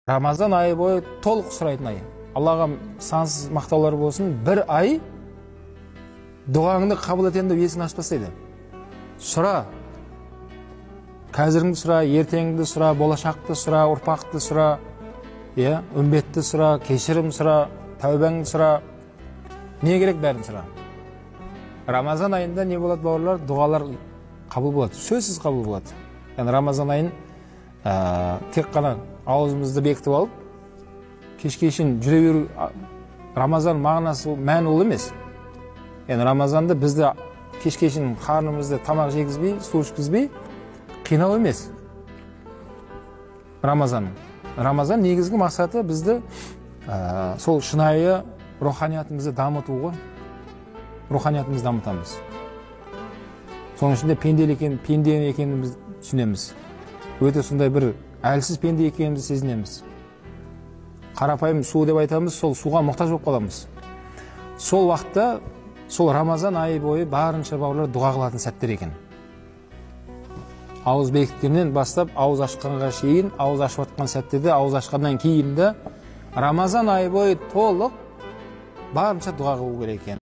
Рамазан айы бойы толық сұрайтын ай. Аллаға сансыз мақтаулар болсын, бір ай дұғаңды қабыл етемін деп есігін ашып тастайды. Сұра. Қазіріңді сұра, ертеңді сұра, болашақты сұра, ұрпақты сұра, үмбетті сұра, кешірім сұра, тәубаңды сұра. Не керек бәрін сұра. Рамазан айында не болады бауырлар? Дұғалар қабыл болады, сөзсіз қабыл болады. Yani Рамазан айын тек қана аузымызды бекітіп алып, кешке шейін жүре беру. Рамазан мағынасы мәні ол емес. Yani Рамазанды бізді кешке шейін қарнымызды тамақ жегізбей, су ішкізбей қинау емес. Рамазан негізгі мақсаты бізді сол шынайы руханиятымызды дамыту ғой. Руханиятымызды дамытамыз. Соның ішінде пенде екенімізді түсінеміз. Өте сондай бір әлсіз пенде екенімізді сезінеміз. Қарапайым су деп айтамыз, сол суға мұқтаж болып қаламыз. Сол уақытта, сол Рамазан айы бойы барынша бауырлар дұға қылатын сәттер екен. Ауыз бекіткеннен бастап, ауыз ашқанға шейін, ауыз ашып атқан сәттерде, ауыз ашқаннан кейін де Рамазан айы бойы толық барынша дұға қылу керек екен.